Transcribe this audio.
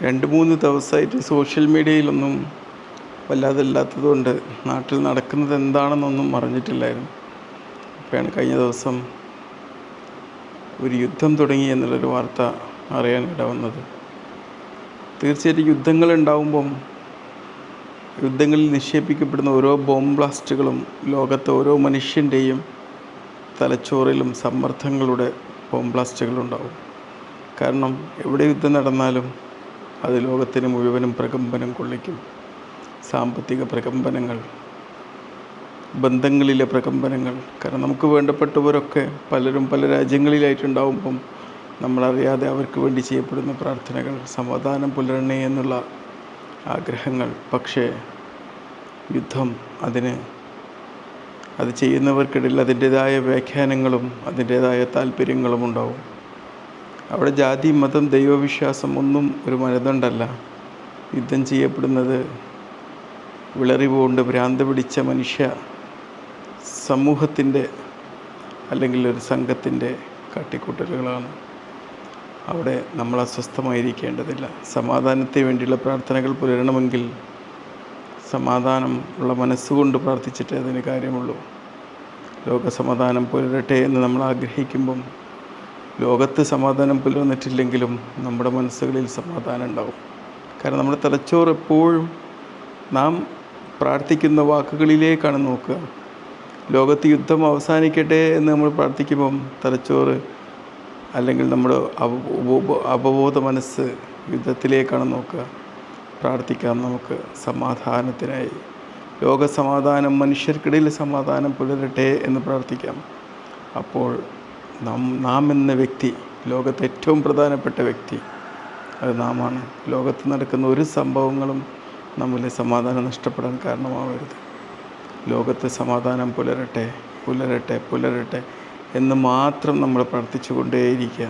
2-3 ദിവസമായിട്ട് സോഷ്യൽ മീഡിയയിലൊന്നും വല്ലാതില്ലാത്തതുകൊണ്ട് നാട്ടിൽ നടക്കുന്നത് എന്താണെന്നൊന്നും അറിഞ്ഞിട്ടില്ലായിരുന്നു. അപ്പോഴാണ് കഴിഞ്ഞ ദിവസം ഒരു യുദ്ധം തുടങ്ങി എന്നുള്ളൊരു വാർത്ത അറിയാൻ ഇടവന്നത്. തീർച്ചയായിട്ടും യുദ്ധങ്ങളുണ്ടാവുമ്പം യുദ്ധങ്ങളിൽ നിക്ഷേപിക്കപ്പെടുന്ന ഓരോ ബോംബ് ബ്ലാസ്റ്റുകളും ലോകത്തെ ഓരോ മനുഷ്യൻ്റെയും തലച്ചോറിലും സമ്മർദ്ദങ്ങളുടെ ബോംബ് ബ്ലാസ്റ്റുകളുണ്ടാവും. കാരണം എവിടെ യുദ്ധം നടന്നാലും അത് ലോകത്തിന് മുഴുവനും പ്രകമ്പനം കൊള്ളിക്കും. സാമ്പത്തിക പ്രകമ്പനങ്ങൾ, ബന്ധങ്ങളിലെ പ്രകമ്പനങ്ങൾ. കാരണം നമുക്ക് വേണ്ടപ്പെട്ടവരൊക്കെ പലരും പല രാജ്യങ്ങളിലായിട്ടുണ്ടാവുമ്പം നമ്മളറിയാതെ അവർക്ക് വേണ്ടി ചെയ്യപ്പെടുന്ന പ്രാർത്ഥനകൾ, സമാധാനം പുലരണേ എന്നുള്ള ആഗ്രഹങ്ങൾ. പക്ഷേ യുദ്ധം അത് ചെയ്യുന്നവർക്കിടയിൽ അതിൻ്റേതായ വ്യാഖ്യാനങ്ങളും അതിൻ്റേതായ താല്പര്യങ്ങളും ഉണ്ടാവും. അവിടെ ജാതി, മതം, ദൈവവിശ്വാസം ഒന്നും ഒരു മാനദണ്ഡമല്ല. യുദ്ധം ചെയ്യപ്പെടുന്നത് വിളറിവുകൊണ്ട് ഭ്രാന്ത് പിടിച്ച മനുഷ്യ സമൂഹത്തിൻ്റെ അല്ലെങ്കിൽ ഒരു സംഘത്തിൻ്റെ കാട്ടിക്കൂട്ടലുകളാണ്. അവിടെ നമ്മൾ അസ്വസ്ഥമായിരിക്കേണ്ടതില്ല. സമാധാനത്തിന് വേണ്ടിയുള്ള പ്രാർത്ഥനകൾ പുലരണമെങ്കിൽ സമാധാനം ഉള്ള മനസ്സുകൊണ്ട് പ്രാർത്ഥിച്ചിട്ടേ അതിന് കാര്യമുള്ളൂ. ലോകസമാധാനം പുലരട്ടെ എന്ന് നമ്മൾ ആഗ്രഹിക്കുമ്പം ലോകത്ത് സമാധാനം പുലർന്നിട്ടില്ലെങ്കിലും നമ്മുടെ മനസ്സുകളിൽ സമാധാനം ഉണ്ടാവും. കാരണം നമ്മുടെ തലച്ചോറ് എപ്പോഴും നാം പ്രാർത്ഥിക്കുന്ന വാക്കുകളിലേക്കാണ് നോക്കുക. ലോകത്ത് യുദ്ധം അവസാനിക്കട്ടെ എന്ന് നമ്മൾ പ്രാർത്ഥിക്കുമ്പം തലച്ചോറ് അല്ലെങ്കിൽ നമ്മുടെ അവബോധ മനസ്സ് യുദ്ധത്തിലേക്കാണ് നോക്കുക. പ്രാർത്ഥിക്കാം നമുക്ക് സമാധാനത്തിനായി. ലോകസമാധാനം, മനുഷ്യർക്കിടയിൽ സമാധാനം പുലരട്ടെ എന്ന് പ്രാർത്ഥിക്കാം. അപ്പോൾ നാം എന്ന വ്യക്തി, ലോകത്തെ ഏറ്റവും പ്രധാനപ്പെട്ട വ്യക്തി അത് നാമാണ്. ലോകത്ത് നടക്കുന്ന ഒരു സംഭവങ്ങളും നമ്മിലെ സമാധാനം നഷ്ടപ്പെടാൻ കാരണമാവരുത്. ലോകത്ത് സമാധാനം പുലരട്ടെ പുലരട്ടെ പുലരട്ടെ എന്ന് മാത്രം നമ്മൾ പ്രാർത്ഥിച്ചു കൊണ്ടേയിരിക്കുക.